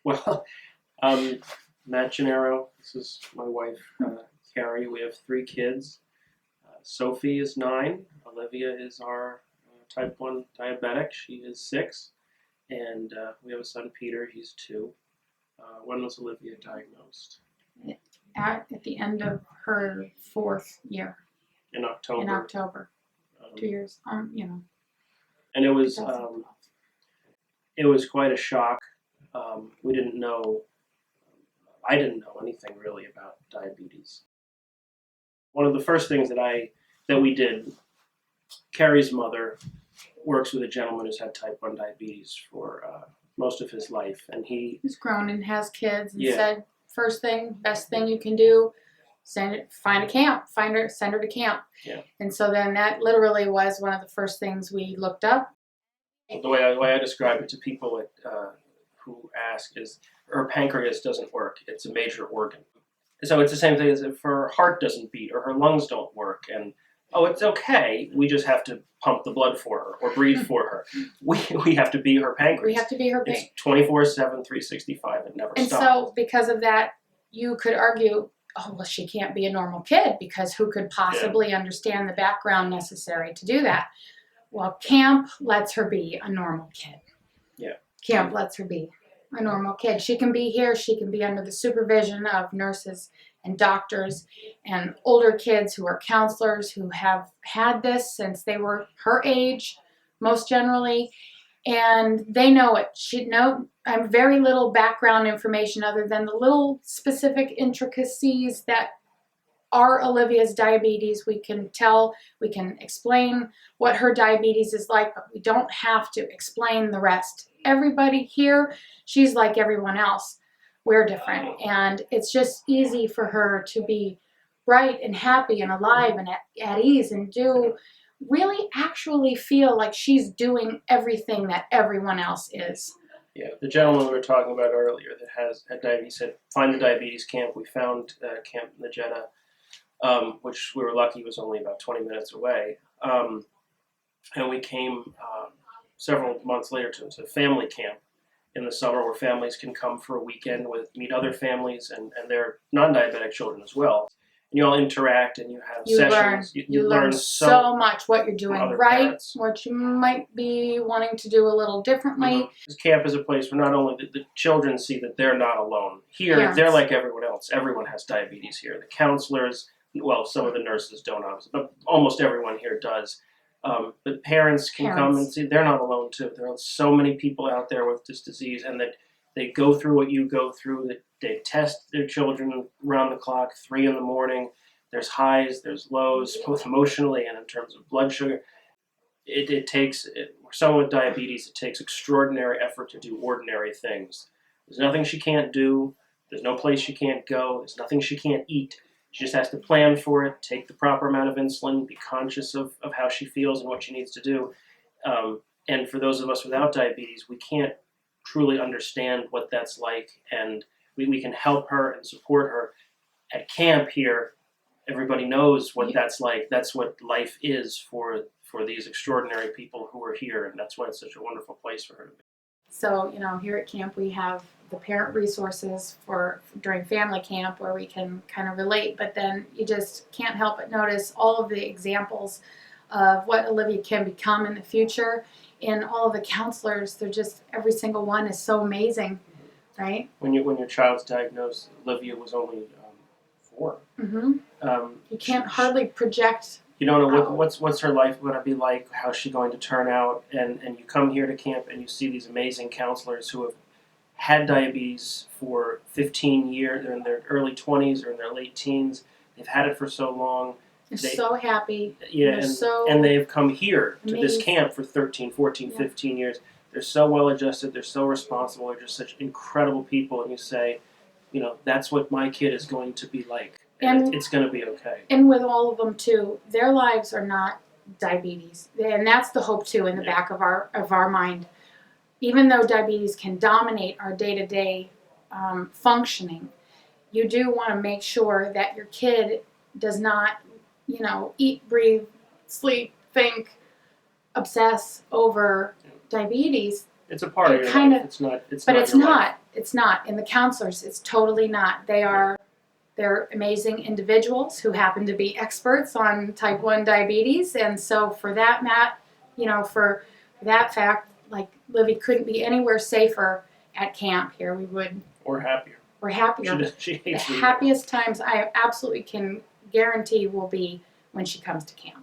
Well, Matt Gennaro, this is my wife, Carrie. We have 3 kids. Sophie is 9. Olivia is our type 1 diabetic. She is 6. And we have a son, Peter. He's 2. When was Olivia diagnosed? At the end of her 4th year. In October. In October. 2 years. And it was quite a shock. We didn't know. I didn't know anything really about diabetes. One of the first things that we did, Carrie's mother works with a gentleman who's had type 1 diabetes for most of his life, and he's grown and has kids, and said, first thing, best thing you can do, send her to camp. Yeah. And so then that literally was one of the first things we looked up. The way I describe it to people who ask is, her pancreas doesn't work. It's a major organ. So it's the same thing as if her heart doesn't beat or her lungs don't work, and it's okay. We just have to pump the blood for her or breathe for her. We have to be her pancreas. We have to be her pancreas. It's 24/7, 365. It never stops. And so because of that, you could argue, she can't be a normal kid because who could possibly understand the background necessary to do that? Well, camp lets her be a normal kid. Yeah. Camp lets her be a normal kid. She can be here. She can be under the supervision of nurses and doctors and older kids who are counselors who have had this since they were her age, most generally, and they know it. I'm very little background information other than the little specific intricacies that are Olivia's diabetes. We can explain what her diabetes is like, but we don't have to explain the rest. Everybody here, she's like everyone else. We're different, and it's just easy for her to be bright and happy and alive and at ease and really actually feel like she's doing everything that everyone else is. Yeah, the gentleman we were talking about earlier that had diabetes said, find the diabetes camp. We found Camp Nejeda, which we were lucky was only about 20 minutes away. And we came several months later to a family camp in the summer where families can come for a weekend meet other families and their non-diabetic children as well. And you all interact and you have sessions. You learn so much what you're doing right, parents. What you might be wanting to do a little differently. This camp is a place where not only the children see that they're not alone. Here, they're like everyone else. Everyone has diabetes here. The counselors, well, some of the nurses don't obviously, but almost everyone here does. But parents can come and see they're not alone too. There are so many people out there with this disease, and that they go through what you go through. That they test their children around the clock, 3 a.m. There's highs, there's lows, both emotionally and in terms of blood sugar. It takes, someone with diabetes, it takes extraordinary effort to do ordinary things. There's nothing she can't do. There's no place she can't go. There's nothing she can't eat. She just has to plan for it, take the proper amount of insulin, be conscious of how she feels and what she needs to do. And for those of us without diabetes, we can't truly understand what that's like, and we can help her and support her. At camp here, everybody knows what that's like. That's what life is for these extraordinary people who are here, and that's why it's such a wonderful place for her to be. So, here at camp we have the parent resources during family camp where we can kind of relate, but then you just can't help but notice all of the examples of what Olivia can become in the future. And all of the counselors, they're just, every single one is so amazing, right? When your child's diagnosed, Olivia was only 4. Mm-hmm. You can't hardly project. You don't know what's her life going to be like, how's she going to turn out, and you come here to camp and you see these amazing counselors who have had diabetes for 15 years. They're in their early 20s or in their late teens. They've had it for so long. They're so happy. Yeah, and they've come here to this camp for 13, 14, 15 years. They're so well adjusted. They're so responsible. They're just such incredible people. And you say, that's what my kid is going to be like. And it's going to be okay. And with all of them, too, their lives are not diabetes. And that's the hope, too, in the back of our mind. Even though diabetes can dominate our day-to-day functioning, you do want to make sure that your kid does not eat, breathe, sleep, think, obsess over diabetes. It's a part of your life. It's not. It's not. And the counselors, it's totally not. They're amazing individuals who happen to be experts on type 1 diabetes. And so for that, for that fact, like Livy couldn't be anywhere safer at camp here. Or happier. We're happier. She The hates me. happiest times I absolutely can guarantee will be when she comes to camp.